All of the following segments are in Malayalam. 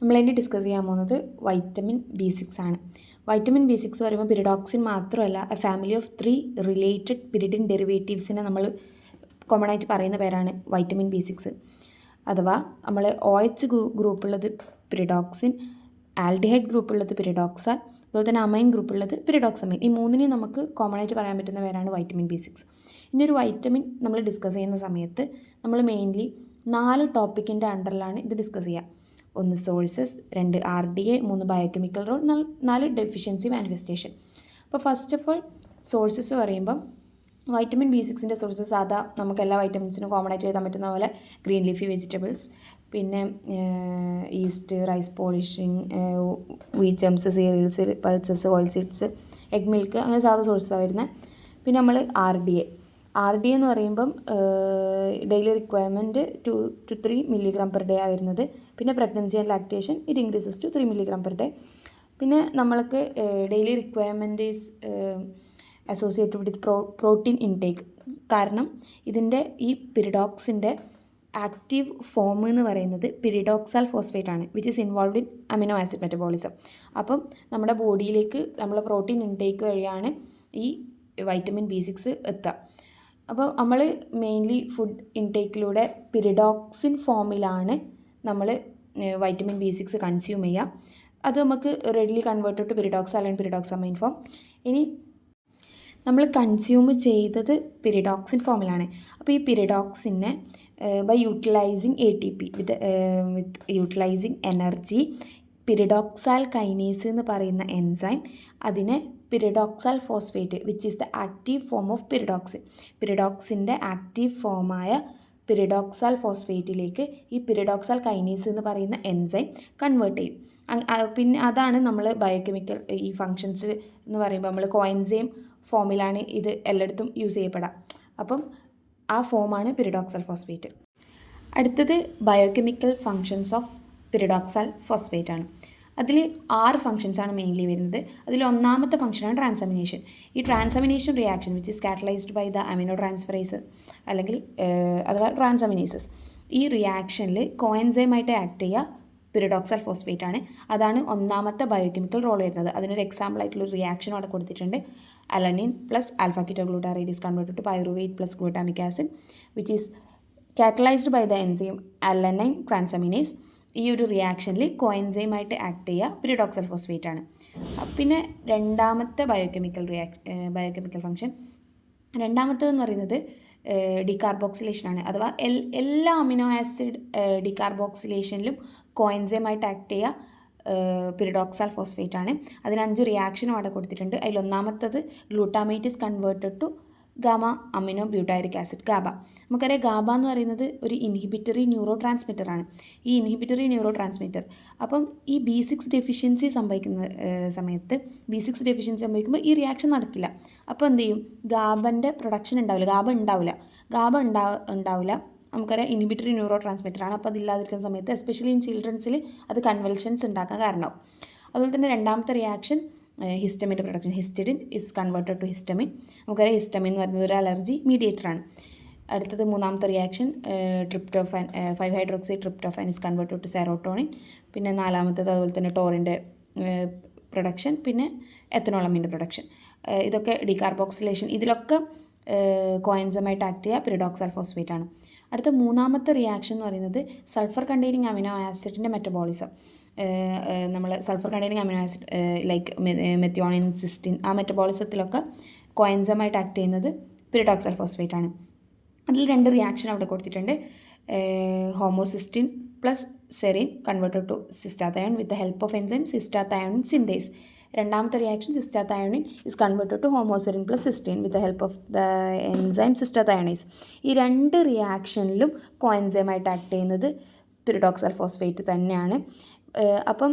നമ്മളിനി ഡിസ്കസ് ചെയ്യാൻ പോകുന്നത് വൈറ്റമിൻ B6 ആണ്. വൈറ്റമിൻ B6 പറയുമ്പോൾ പിരിഡോക്സിൻ മാത്രമല്ല, a family of 3 related pyridine ഡെറിവേറ്റീവ്സിനെ നമ്മൾ കോമൺ ആയിട്ട് പറയുന്ന പേരാണ് വൈറ്റമിൻ B6. അഥവാ നമ്മൾ OH ഗ്രൂപ്പുള്ളത് പിരിഡോക്സിൻ, ആൽഡിഹൈഡ് ഗ്രൂപ്പുള്ളത് പിരിഡോക്സാൽ, അതുപോലെ തന്നെ അമൈൻ ഗ്രൂപ്പുള്ളത് പിരിഡോക്സമൈൻ. ഈ മൂന്നിനെയും നമുക്ക് കോമൺ ആയിട്ട് പറയാൻ പറ്റുന്ന പേരാണ് വൈറ്റമിൻ B6. ഇനി ഒരു വൈറ്റമിൻ നമ്മൾ ഡിസ്കസ് ചെയ്യുന്ന സമയത്ത് നമ്മൾ മെയിൻലി 4 ടോപ്പിക്കിൻ്റെ അണ്ടറിലാണ് ഇത് ഡിസ്കസ് ചെയ്യുക. 1 sources, 2 RDA, 3 biochemical role, 4 deficiency manifestation. അപ്പോൾ ഫസ്റ്റ് ഓഫ് ഓൾ സോഴ്സസ് പറയുമ്പം വൈറ്റമിൻ B6ൻ്റെ സോഴ്സസ് സാധാ നമുക്ക് എല്ലാ വൈറ്റമിൻസിനും കോമൺ ആയിട്ട് എഴുതാൻ പറ്റുന്ന പോലെ ഗ്രീൻ ലീഫി വെജിറ്റബിൾസ്, പിന്നെ yeast, rice polishing, wheat germs, cereals, pulses, oil seeds, egg milk, അങ്ങനെ സാധാ സോഴ്സസാണ് വരുന്നത്. പിന്നെ നമ്മൾ RDA എന്ന് പറയുമ്പം daily requirement 2 to 3 milligram per day ആണ് വരുന്നത്. പിന്നെ pregnancy and lactation it increases to 3 milligram per day. പിന്നെ നമ്മൾക്ക് daily requirement is associated with protein intake. കാരണം ഇതിൻ്റെ ഈ പിരിഡോക്സിൻ്റെ ആക്റ്റീവ് ഫോം എന്ന് പറയുന്നത് പിരിഡോക്സാൽ ഫോസ്ഫേറ്റ് ആണ്, which is involved in amino acid metabolism. അപ്പം നമ്മുടെ ബോഡിയിലേക്ക് നമ്മൾ പ്രോട്ടീൻ ഇൻടേക്ക് വഴിയാണ് ഈ വൈറ്റമിൻ B6 എത്തുക. അപ്പോൾ നമ്മൾ മെയിൻലി ഫുഡ് ഇൻടേക്കിലൂടെ പിരിഡോക്സിൻ ഫോമിലാണ് നമ്മൾ വൈറ്റമിൻ B6 കൺസ്യൂം ചെയ്യുക. അത് നമുക്ക് readily converted to pyridoxal and pyridoxamine form. ഇനി നമ്മൾ കൺസ്യൂം ചെയ്തത് പിരിഡോക്സിൻ ഫോമിലാണ്. അപ്പോൾ ഈ പിരിഡോക്സിനെ by utilising ATP with utilising energy, pyridoxal kinase എന്ന് പറയുന്ന എൻസൈം അതിനെ pyridoxal phosphate which is the active form of പിരിഡോക്സിൻ്റെ ആക്റ്റീവ് ഫോമായ പിരിഡോക്സാൽ ഫോസ്ഫേറ്റിലേക്ക് ഈ പിരിഡോക്സാൽ കൈനേസ് എന്ന് പറയുന്ന എൻസൈം കൺവേർട്ട് ചെയ്യും. പിന്നെ അതാണ് നമ്മൾ ബയോകെമിക്കൽ ഈ ഫങ്ഷൻസ് എന്ന് പറയുമ്പോൾ നമ്മൾ കോഎൻസൈം ഫോമിലാണ് ഇത് എല്ലായിടത്തും യൂസ് ചെയ്യപ്പെടുക. അപ്പം ആ ഫോമാണ് പിരിഡോക്സാൽ ഫോസ്ഫേറ്റ്. അടുത്തത് ബയോകെമിക്കൽ ഫങ്ഷൻസ് ഓഫ് പിരിഡോക്സാൽ ഫോസ്ഫേറ്റ് ആണ്. അതിൽ 6 ഫങ്ഷൻസാണ് മെയിൻലി വരുന്നത്. അതിൽ ഒന്നാമത്തെ ഫംഗ്ഷനാണ് ട്രാൻസാമിനേഷൻ. ഈ transamination reaction which is catalysed by the amino transferase അല്ലെങ്കിൽ അഥവാ ട്രാൻസാമിനേസസ്. ഈ റിയാക്ഷനിൽ കോഎൻസൈമായിട്ട് ആക്ട് ചെയ്യുക പിരിഡോക്സാൽ ഫോസ്ഫേറ്റ് ആണ്. അതാണ് ഒന്നാമത്തെ ബയോകെമിക്കൽ റോൾ വരുന്നത്. അതിനൊരു എക്സാമ്പിൾ ആയിട്ടുള്ളൊരു റിയാക്ഷൻ അവിടെ കൊടുത്തിട്ടുണ്ട്. Alanine plus alpha ketoglutarate is converted to pyruvate plus glutamic acid which is catalysed by the enzyme alanine transaminase. ഈ ഒരു റിയാക്ഷനിൽ കോഎൻസൈമായിട്ട് ആക്ട് ചെയ്യുക പിരിഡോക്സാൽ ഫോസ്ഫേറ്റ് ആണ്. പിന്നെ രണ്ടാമത്തെ ബയോകെമിക്കൽ ഫംഗ്ഷൻ രണ്ടാമത്തേതെന്ന് പറയുന്നത് ഡികാർബോക്സിലേഷനാണ്. അഥവാ എല്ലാ അമിനോ ആസിഡ് ഡികാർബോക്സിലേഷനിലും കോഎൻസൈമായിട്ട് ആക്ട് ചെയ്യുക പിരിഡോക്സാൽ ഫോസ്ഫേറ്റ് ആണ്. അതിന് 5 റിയാക്ഷനും അവിടെ കൊടുത്തിട്ടുണ്ട്. അതിലൊന്നാമത്തത് glutamate is converted to gamma amino butyric acid, GABA. നമുക്കറിയാം ഗാബ എന്ന് പറയുന്നത് ഒരു ഇൻഹിബിറ്ററി ന്യൂറോ ട്രാൻസ്മിറ്ററാണ്. ഈ ഇൻഹിബിറ്ററി ന്യൂറോ ട്രാൻസ്മിറ്റർ അപ്പം ഈ B6 ഡെഫിഷ്യൻസി സംഭവിക്കുന്ന സമയത്ത് B6 ഡെഫിഷ്യൻസി സംഭവിക്കുമ്പോൾ ഈ റിയാക്ഷൻ നടക്കില്ല. അപ്പോൾ എന്ത് ചെയ്യും? ഗാബൻ്റെ പ്രൊഡക്ഷൻ ഉണ്ടാവില്ല, ഗാബ ഉണ്ടാവില്ല. നമുക്കറിയാം ഇൻഹിബിറ്ററി ന്യൂറോ ട്രാൻസ്മിറ്ററാണ്. അപ്പോൾ അതില്ലാതിരിക്കുന്ന സമയത്ത് എസ്പെഷ്യലി ഇൻ ചിൽഡ്രൻസിൽ അത് കൺവൽഷൻസ് ഉണ്ടാക്കാൻ കാരണമാവും. അതുപോലെ തന്നെ രണ്ടാമത്തെ റിയാക്ഷൻ ഹിസ്റ്റമിൻ്റെ production. Histidine is converted to histamine. നമുക്കറിയാം ഹിസ്റ്റമിൻ എന്ന് പറയുന്നത് ഒരു അലർജി മീഡിയേറ്ററാണ്. അടുത്തത് മൂന്നാമത്തെ reaction tryptophan five hydroxy tryptophan is converted to serotonin. പിന്നെ നാലാമത്തത് അതുപോലെ തന്നെ ടോറിൻ്റെ പ്രൊഡക്ഷൻ, പിന്നെ എത്തനോളമിൻ്റെ പ്രൊഡക്ഷൻ. ഇതൊക്കെ ഡികാർബോക്സിലേഷൻ. ഇതിലൊക്കെ കോഎൻസൈമായിട്ട് ആക്ട് ചെയ്യുക പിരിഡോക്സാൽ ഫോസ്ഫേറ്റ് ആണ്. അടുത്ത മൂന്നാമത്തെ റിയാക്ഷൻ എന്ന് പറയുന്നത് സൾഫർ കണ്ടെയ്നിങ് അമിനോ ആസിഡിൻ്റെ മെറ്റബോളിസം. നമ്മൾ sulphur containing amino acid like methionine, cystine, ആ മെറ്റബോളിസത്തിലൊക്കെ കോഎൻസൈമായിട്ട് ആക്ട് ചെയ്യുന്നത് പിരിഡോക്സാൽ ഫോസ്ഫേറ്റ് ആണ്. അതിൽ 2 റിയാക്ഷൻ അവിടെ കൊടുത്തിട്ടുണ്ട്. Homocysteine plus serine converted to cystathionine with the help of enzyme cystathionine synthase. രണ്ടാമത്തെ reaction cystathionine is converted to homoserine plus cysteine with the help of the enzyme cystathionase. ഈ 2 റിയാക്ഷനിലും കോഎൻസൈമായിട്ട് ആക്ട് ചെയ്യുന്നത് പിരിഡോക്സാൽ ഫോസ്ഫേറ്റ് തന്നെയാണ്. അപ്പം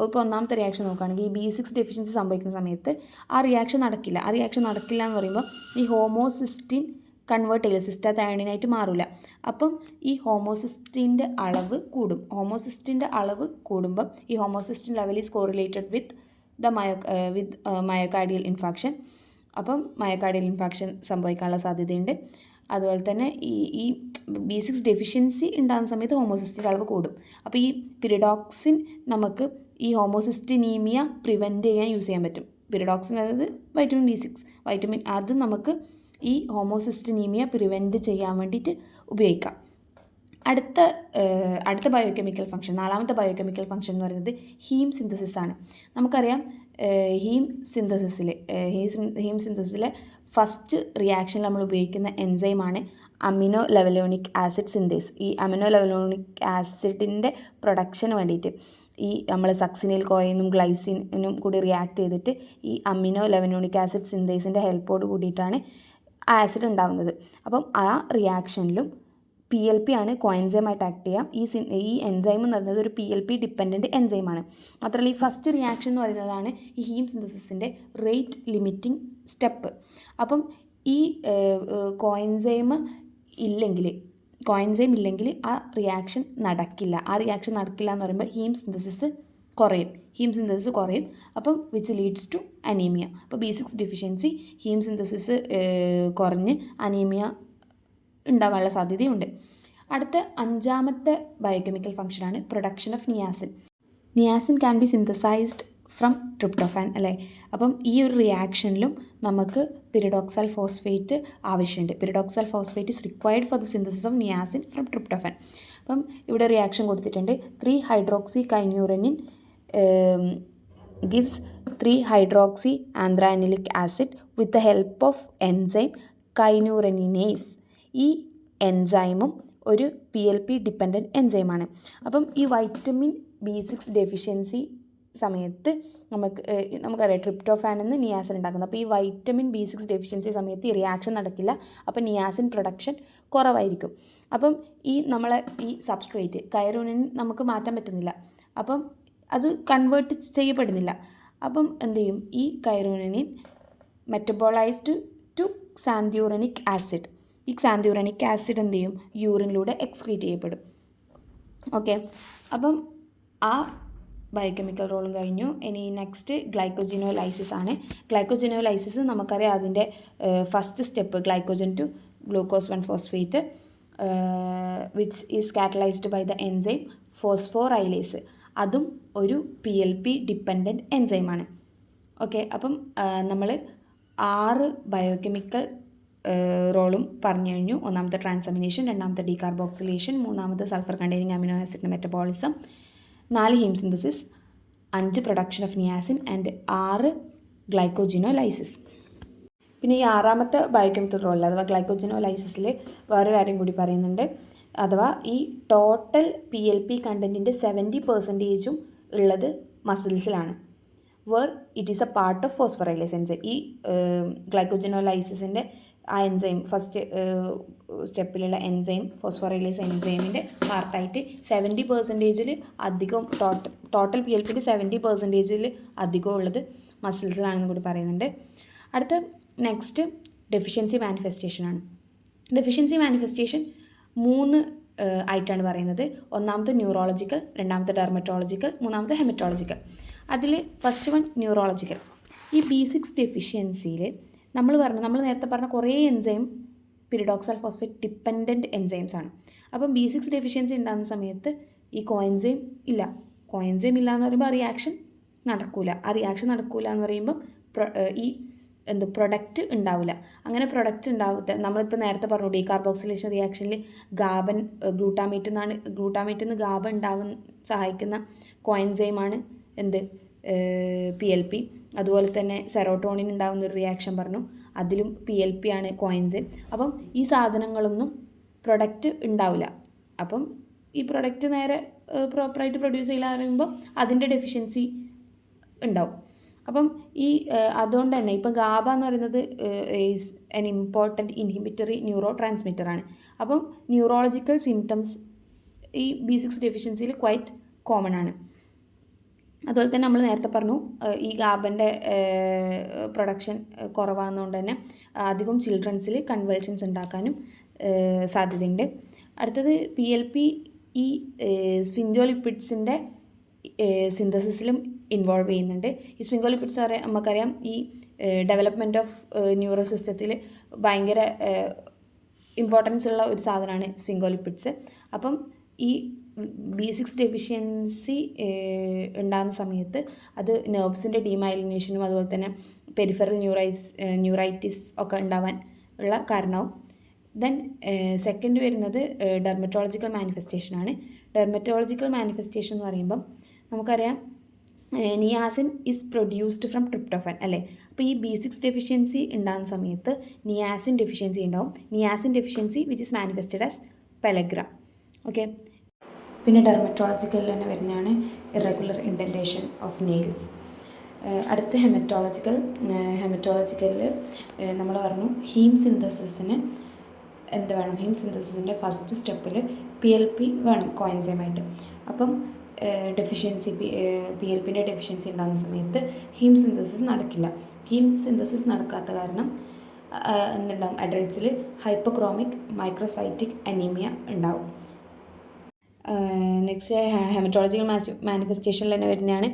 ഇപ്പോൾ ഒന്നാമത്തെ റിയാക്ഷൻ നോക്കുകയാണെങ്കിൽ ഈ B6 ഡെഫിഷ്യൻസി സംഭവിക്കുന്ന സമയത്ത് ആ റിയാക്ഷൻ നടക്കില്ല എന്ന് പറയുമ്പോൾ ഈ ഹോമോസിസ്റ്റിൻ കൺവേർട്ട് ചെയ്യില്ല, സിസ്റ്റാത്തയോണിനായിട്ട് മാറില്ല. അപ്പം ഈ ഹോമോസിസ്റ്റിൻ്റെ അളവ് കൂടും. കൂടുമ്പം ഈ homocysteine level is correlated with myocardial infarction. അപ്പം മയോകാർഡിയൽ ഇൻഫാക്ഷൻ സംഭവിക്കാനുള്ള സാധ്യതയുണ്ട്. അതുപോലെ തന്നെ ഈ B6 ഡെഫിഷ്യൻസി ഉണ്ടാകുന്ന സമയത്ത് ഹോമോസിസ്റ്റിൻ്റെ അളവ് കൂടും. അപ്പോൾ ഈ പിരിഡോക്സിൻ നമുക്ക് ഈ ഹോമോസിസ്റ്റിനീമിയ പ്രിവെൻറ്റ് ചെയ്യാൻ യൂസ് ചെയ്യാൻ പറ്റും. പിരിഡോക്സിൻ അതായത് വൈറ്റമിൻ B6 അത് നമുക്ക് ഈ ഹോമോസിസ്റ്റിനീമിയ പ്രിവെൻറ്റ് ചെയ്യാൻ വേണ്ടിയിട്ട് ഉപയോഗിക്കാം. അടുത്ത ബയോകെമിക്കൽ ഫംഗ്ഷൻ, നാലാമത്തെ ബയോകെമിക്കൽ ഫംഗ്ഷൻ എന്ന് പറയുന്നത് ഹീം സിന്തസിസ് ആണ്. നമുക്കറിയാം ഹീം സിന്തസിസിലെ ഫസ്റ്റ് റിയാക്ഷനിൽ നമ്മൾ ഉപയോഗിക്കുന്ന എൻസൈമാണ് അമിനോ ലെവലോണിക് ആസിഡ് സിന്തേസ്. ഈ അമിനോ ലെവലോണിക് ആസിഡിൻ്റെ പ്രൊഡക്ഷന് വേണ്ടിയിട്ട് ഈ നമ്മൾ സക്സിനിൽ കോയിനും ഗ്ലൈസിനും കൂടി റിയാക്ട് ചെയ്തിട്ട് ഈ അമിനോ ലെവലോണിക് ആസിഡ് സിന്തേസിൻ്റെ ഹെൽപ്പോട് കൂടിയിട്ടാണ് ആസിഡ് ഉണ്ടാകുന്നത്. അപ്പം ആ റിയാക്ഷനിലും PLP ആണ് കോഎൻസൈമായിട്ട് ആക്ട് ചെയ്യാം. ഈ എൻസൈം എന്ന് പറയുന്നത് ഒരു PLP ഡിപ്പെൻഡൻറ്റ് എൻസൈമാണ്. മാത്രമല്ല ഈ ഫസ്റ്റ് റിയാക്ഷൻ എന്ന് പറയുന്നതാണ് ഈ ഹീം സിന്തസിസിൻ്റെ റേറ്റ് ലിമിറ്റിംഗ് സ്റ്റെപ്പ്. അപ്പം ഈ കോഎൻസൈം ഇല്ലെങ്കിൽ ആ റിയാക്ഷൻ നടക്കില്ല. എന്ന് പറയുമ്പോൾ ഹീം സിന്തസിസ് കുറയും. അപ്പം വിച്ച് ലീഡ്സ് ടു അനീമിയ. അപ്പോൾ B6 ഡെഫിഷ്യൻസി ഹീം സിന്തസിസ് കുറഞ്ഞ് അനീമിയ ഉണ്ടാകാനുള്ള സാധ്യതയുണ്ട്. അടുത്ത അഞ്ചാമത്തെ ബയോകെമിക്കൽ ഫംഗ്ഷനാണ് production of niacin. Niacin can be synthesised from tryptophan അല്ലേ. അപ്പം ഈ ഒരു റിയാക്ഷനിലും നമുക്ക് പിരിഡോക്സൽ ഫോസ്ഫേറ്റ് ആവശ്യമുണ്ട്. Pyridoxal phosphate is required for the synthesis of niacin from tryptophan. അപ്പം ഇവിടെ റിയാക്ഷൻ കൊടുത്തിട്ടുണ്ട്. 3-hydroxykynurenic gives 3-hydroxyanthranilic acid with the help of enzyme kynureninase. ഈ എൻസൈമും ഒരു PLP ഡിപ്പെൻഡൻറ്റ് എൻസൈമാണ്. അപ്പം ഈ വൈറ്റമിൻ B6 ഡെഫിഷ്യൻസി സമയത്ത് നമുക്കറിയാം ട്രിപ്റ്റോഫാനിൽ നിന്ന് നിയാസിൻ ഉണ്ടാക്കുന്നത്. അപ്പോൾ ഈ വൈറ്റമിൻ B6 ഡെഫിഷ്യൻസി സമയത്ത് ഈ റിയാക്ഷൻ നടക്കില്ല. അപ്പോൾ നിയാസിൻ പ്രൊഡക്ഷൻ കുറവായിരിക്കും. അപ്പം നമ്മളെ ഈ സബ്സ്ട്രേറ്റ് കൈറോണിൻ നമുക്ക് മാറ്റാൻ പറ്റുന്നില്ല. അപ്പം അത് കൺവേർട്ട് ചെയ്യപ്പെടുന്നില്ല. അപ്പം എന്ത് ചെയ്യും, ഈ കൈറോണിൻ മെറ്റബോളൈസ്ഡ് ടു ക്സാന്ത്യൂറനിക് ആസിഡ്. ഈ ക്സാന്ത്യൂറനിക് ആസിഡ് എന്ത് ചെയ്യും, യൂറിനിലൂടെ എക്സ്ക്രീറ്റ് ചെയ്യപ്പെടും. ഓക്കെ, അപ്പം ആ ബയോകെമിക്കൽ റോളും കഴിഞ്ഞു. ഇനി നെക്സ്റ്റ് ഗ്ലൈക്കോജിനോലൈസിസ് ആണ്. ഗ്ലൈക്കോജിനോലൈസിസ് നമുക്കറിയാം അതിൻ്റെ first step glycogen to glucose 1-phosphate which is catalysed by the enzyme phosphorylase. അതും ഒരു PLP ഡിപ്പെൻഡൻറ്റ് എൻസൈമാണ്. ഓക്കെ, അപ്പം നമ്മൾ 6 ബയോകെമിക്കൽ റോളും പറഞ്ഞു കഴിഞ്ഞു. ഒന്നാമത്തെ ട്രാൻസമിനേഷൻ, രണ്ടാമത്തെ ഡീകാർബോക്സിലേഷൻ, മൂന്നാമത്തെ സൾഫർ കണ്ടെയ്നിങ് അമിനോ ആസിഡിൻ്റെ metabolism, 4 haem synthesis, 5 production of niacin and 6 glycogenolysis. പിന്നെ ഈ 6ാമത്തെ ബയോകെമിക്കൽ റോളിൽ അഥവാ ഗ്ലൈക്കോജിനോലൈസിസിൽ വേറെ കാര്യം കൂടി പറയുന്നുണ്ട്. അഥവാ ഈ ടോട്ടൽ PLP കണ്ടൻറ്റിൻ്റെ 70% ഉള്ളത് മസിൽസിലാണ്. Where it is a part of phosphorylase enzyme. ഈ ഗ്ലൈക്കോജിനോലൈസിസിൻ്റെ ആ എൻസൈം ഫസ്റ്റ് സ്റ്റെപ്പിലുള്ള എൻസൈം ഫോസ്ഫോറൈലേസ് എൻസൈമിൻ്റെ പാർട്ടായിട്ട് 70% അധികം ടോട്ടൽ PLPയുടെ 70% അധികം ഉള്ളത് മസിൽസിലാണെന്ന് കൂടി പറയുന്നുണ്ട്. അടുത്ത നെക്സ്റ്റ് ഡെഫിഷ്യൻസി മാനിഫെസ്റ്റേഷനാണ്. ഡെഫിഷ്യൻസി മാനിഫെസ്റ്റേഷൻ 3 ആയിട്ടാണ് പറയുന്നത്. ഒന്നാമത്തെ ന്യൂറോളജിക്കൽ, രണ്ടാമത്തെ ഡെർമറ്റോളജിക്കൽ, മൂന്നാമത്തെ ഹെമറ്റോളജിക്കൽ. അതിൽ ഫസ്റ്റ് വൺ ന്യൂറോളജിക്കൽ. ഈ B6 ഡെഫിഷ്യൻസിയിൽ നമ്മൾ നേരത്തെ പറഞ്ഞ കുറേ എൻസൈം പിരിഡോക്സൽ ഫോസ്ഫേറ്റ് ഡിപ്പെൻഡൻറ്റ് എൻസൈംസ് ആണ്. അപ്പം B6 ഡെഫിഷ്യൻസി ഉണ്ടാകുന്ന സമയത്ത് ഈ കോഎൻസൈം ഇല്ല എന്ന് പറയുമ്പോൾ ആ റിയാക്ഷൻ നടക്കൂല എന്ന് പറയുമ്പം ഈ പ്രൊഡക്റ്റ് ഉണ്ടാവില്ല. അങ്ങനെ പ്രൊഡക്റ്റ് ഉണ്ടാവാത്ത നമ്മളിപ്പോൾ നേരത്തെ പറഞ്ഞു ഡീകാർബോക്സിലേഷൻ റിയാക്ഷനിൽ ഗ്ലൂട്ടാമേറ്റിൽ നിന്ന് ഗാബ ഉണ്ടാവാൻ സഹായിക്കുന്ന കോഎൻസൈമാണ് PLP. അതുപോലെ തന്നെ സെറോട്ടോണിൻ ഉണ്ടാകുന്ന ഒരു റിയാക്ഷൻ പറഞ്ഞു, അതിലും PLP ആണ് കോഎൻസൈം. അപ്പം ഈ സാധനങ്ങളൊന്നും പ്രൊഡക്റ്റ് ഉണ്ടാവില്ല. അപ്പം ഈ പ്രൊഡക്റ്റ് നേരെ പ്രോപ്പറായിട്ട് പ്രൊഡ്യൂസ് ചെയ്യില്ല പറയുമ്പോൾ അതിൻ്റെ ഡെഫിഷ്യൻസി ഉണ്ടാവും. അപ്പം അതുകൊണ്ട് തന്നെ ഇപ്പം ഗാബ എന്ന് പറയുന്നത് ഈസ് എൻ ഇമ്പോർട്ടൻറ്റ് ഇൻഹിബിറ്ററി ന്യൂറോ ട്രാൻസ്മിറ്ററാണ്. അപ്പം ന്യൂറോളജിക്കൽ സിംറ്റംസ് ഈ B6 ഡെഫിഷ്യൻസിയിൽ ക്വൈറ്റ് കോമൺ ആണ്. അതുപോലെ തന്നെ നമ്മൾ നേരത്തെ പറഞ്ഞു ഈ ഗാബൻ്റെ പ്രൊഡക്ഷൻ കുറവാകുന്നതുകൊണ്ട് തന്നെ അധികം ചിൽഡ്രൻസിൽ കൺവൾഷൻസ് ഉണ്ടാക്കാനും സാധ്യതയുണ്ട്. അടുത്തത് PLP ഈ സ്ഫിങ്കോലിപ്പിഡ്സിൻ്റെ സിന്തസിസിലും ഇൻവോൾവ് ചെയ്യുന്നുണ്ട്. ഈ സ്ഫിങ്കോലിപ്പിഡ്സ് നമുക്കറിയാം ഈ ഡെവലപ്മെൻറ്റ് ഓഫ് ന്യൂറോ സിസ്റ്റത്തിൽ ഭയങ്കര ഇമ്പോർട്ടൻസ് ഉള്ള ഒരു സാധനമാണ് സ്ഫിങ്കോലിപ്പിഡ്സ്. അപ്പം ഈ B6 ഡെഫിഷ്യൻസി ഉണ്ടാകുന്ന സമയത്ത് അത് നെർവ്സിൻ്റെ ഡീമൈലിനേഷനും അതുപോലെ തന്നെ പെരിഫറൽ ന്യൂറൈറ്റിസ് ഒക്കെ ഉണ്ടാവാൻ ഉള്ള കാരണമാവും. ദെൻ സെക്കൻഡ് വരുന്നത് ഡെർമറ്റോളജിക്കൽ മാനിഫെസ്റ്റേഷനാണ്. ഡെർമറ്റോളജിക്കൽ മാനിഫെസ്റ്റേഷൻ എന്ന് പറയുമ്പം നമുക്കറിയാം niacin is produced from tryptophan അല്ലേ. അപ്പോൾ ഈ B6 ഡെഫിഷ്യൻസി ഉണ്ടാകുന്ന സമയത്ത് നിയാസിൻ ഡെഫിഷ്യൻസി ഉണ്ടാവും. Niacin deficiency which is manifested as പെലഗ്ര. Okay. പിന്നെ ഡെർമറ്റോളജിക്കലിൽ തന്നെ വരുന്നതാണ് ഇറഗുലർ ഇൻഡൻറ്റേഷൻ ഓഫ് നെയിൽസ്. അടുത്ത ഹെമറ്റോളജിക്കലിൽ നമ്മൾ പറഞ്ഞു ഹീം സിന്തസിസിന് എന്ത് വേണം, ഹീം സിന്തസിസിൻ്റെ ഫസ്റ്റ് സ്റ്റെപ്പിൽ PLP വേണം കോഎൻസൈമായിട്ട്. അപ്പം ഡെഫിഷ്യൻസി PLPൻ്റെ ഡെഫിഷ്യൻസി ഉണ്ടാകുന്ന സമയത്ത് ഹീം സിന്തസിസ് നടക്കില്ല. ഹീം സിന്തസിസ് നടക്കാത്ത കാരണം എന്തുണ്ടാവും, അഡൽട്സിൽ ഹൈപ്പോക്രോമിക് മൈക്രോസൈറ്റിക് അനീമിയ ഉണ്ടാവും. നെക്സ്റ്റ് ഹെമറ്റോളജിക്കൽ മാനിഫെസ്റ്റേഷനിൽ തന്നെ വരുന്നതാണ്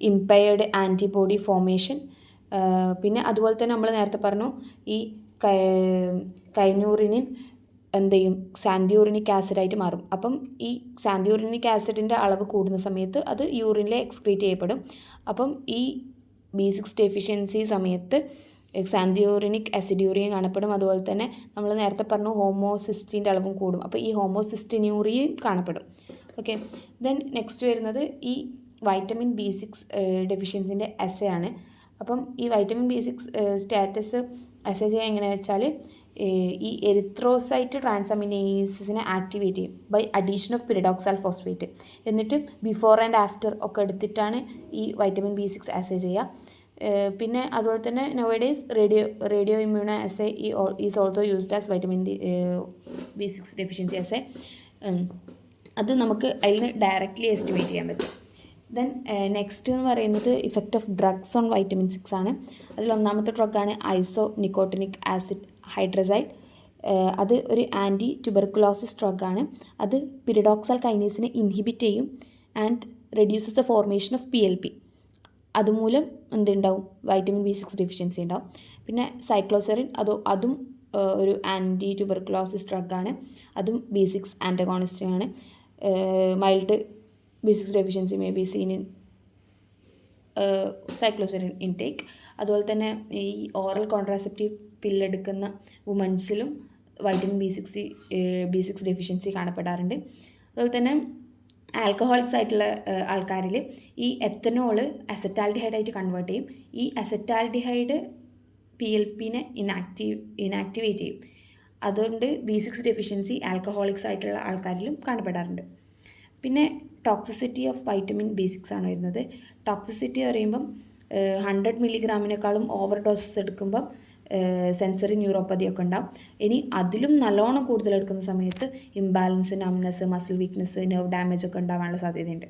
ഇമ്പയർഡ് ആൻറ്റിബോഡി ഫോർമേഷൻ. പിന്നെ അതുപോലെ തന്നെ നമ്മൾ നേരത്തെ പറഞ്ഞു ഈ കൈന്യൂറിനിൻ എന്ത് ചെയ്യും, സാന്തിയൂറിനിക് ആസിഡായിട്ട് മാറും. അപ്പം ഈ സാന്തിയൂറിനിക് ആസിഡിൻ്റെ അളവ് കൂടുന്ന സമയത്ത് അത് യൂറിനിൽ എക്സ്ക്രീറ്റ് ചെയ്യപ്പെടും. അപ്പം ഈ B6 ഡെഫിഷ്യൻസി സമയത്ത് സാന്തിയൂറിനിക് അസിഡ്യൂറിയും കാണപ്പെടും. അതുപോലെ തന്നെ നമ്മൾ നേരത്തെ പറഞ്ഞു ഹോമോസിസ്റ്റീൻ്റെ അളവും കൂടും. അപ്പോൾ ഈ ഹോമോസിസ്റ്റിന്യൂറിയും കാണപ്പെടും. ഓക്കെ. ദെൻ നെക്സ്റ്റ് വരുന്നത് ഈ വൈറ്റമിൻ B6 ഡെഫിഷ്യൻസിൻ്റെ അസേ ആണ്. അപ്പം ഈ വൈറ്റമിൻ B6 സ്റ്റാറ്റസ് അസേ ചെയ്യാൻ എങ്ങനെയാണെന്ന് വെച്ചാൽ ഈ എരിത്രോസൈറ്റ് ട്രാൻസാമിനേസിനെ ആക്ടിവേറ്റ് ചെയ്യും ബൈ അഡീഷൻ ഓഫ് പിരിഡോക്സാൽ ഫോസ്ഫേറ്റ്. എന്നിട്ട് ബിഫോർ ആൻഡ് ആഫ്റ്റർ ഒക്കെ എടുത്തിട്ടാണ് ഈ വൈറ്റമിൻ B6 അസേ ചെയ്യുക. പിന്നെ അതുപോലെ തന്നെ nowadays radioimmunoassay is also used as vitamin B6 deficiency assay. അത് നമുക്ക് അതിൽ നിന്ന് ഡയറക്റ്റ്ലി എസ്റ്റിമേറ്റ് ചെയ്യാൻ പറ്റും. ദെൻ നെക്സ്റ്റ് എന്ന് പറയുന്നത് effect of drugs on vitamin 6 ആണ്. അതിൽ ഒന്നാമത്തെ ഡ്രഗാണ് ഐസോനിക്കോട്ടിനിക് ആസിഡ് ഹൈഡ്രസൈഡ്. അത് ഒരു ആൻറ്റി ട്യൂബർക്കുലോസിസ് ഡ്രഗാണ്. അത് പിരിഡോക്സൽ കൈനേസിനെ ഇൻഹിബിറ്റ് ചെയ്യും and reduces the formation of PLP. അതുമൂലം എന്തുണ്ടാവും, വൈറ്റമിൻ B6 ഡെഫിഷ്യൻസി ഉണ്ടാവും. പിന്നെ സൈക്ലോസെറിൻ അതും ഒരു ആൻറ്റി ട്യൂബർക്കുലോസിസ് ഡ്രഗാണ്. അതും B6 ആൻറ്റഗോണിസ്റ്റാണ്. Mild B6 deficiency may be seen in cycloserine intake. അതുപോലെ തന്നെ ഈ ഓറൽ കോൺട്രാസെപ്റ്റീവ് പില്ലെടുക്കുന്ന വുമൻസിലും വൈറ്റമിൻ B6 ഡെഫിഷ്യൻസി കാണപ്പെടാറുണ്ട്. അതുപോലെ തന്നെ ആൽക്കഹോളിക്സ് ആയിട്ടുള്ള ആൾക്കാരിൽ ഈ എത്തനോള് അസറ്റാൽഡിഹൈഡായിട്ട് കൺവേർട്ട് ചെയ്യും. ഈ അസറ്റാൽഡിഹൈഡ് PLPനെ ഇനാക്ടിവേറ്റ് ചെയ്യും. അതുകൊണ്ട് B6 ഡെഫിഷ്യൻസി ആൽക്കഹോളിക്സ് ആയിട്ടുള്ള ആൾക്കാരിലും കാണപ്പെടാറുണ്ട്. പിന്നെ ടോക്സിസിറ്റി ഓഫ് വൈറ്റമിൻ B6 ആണ് വരുന്നത്. ടോക്സിസിറ്റി പറയുമ്പം 100 മില്ലിഗ്രാമിനേക്കാളും ഓവർ ഡോസസ് എടുക്കുമ്പം സെൻസറി ന്യൂറോപ്പതി ഒക്കെ ഉണ്ടാവും. ഇനി അതിലും നല്ലോണം കൂടുതൽ എടുക്കുന്ന സമയത്ത് imbalance, numbness, muscle weakness, nerve damage ഒക്കെ ഉണ്ടാവാനുള്ള സാധ്യതയുണ്ട്.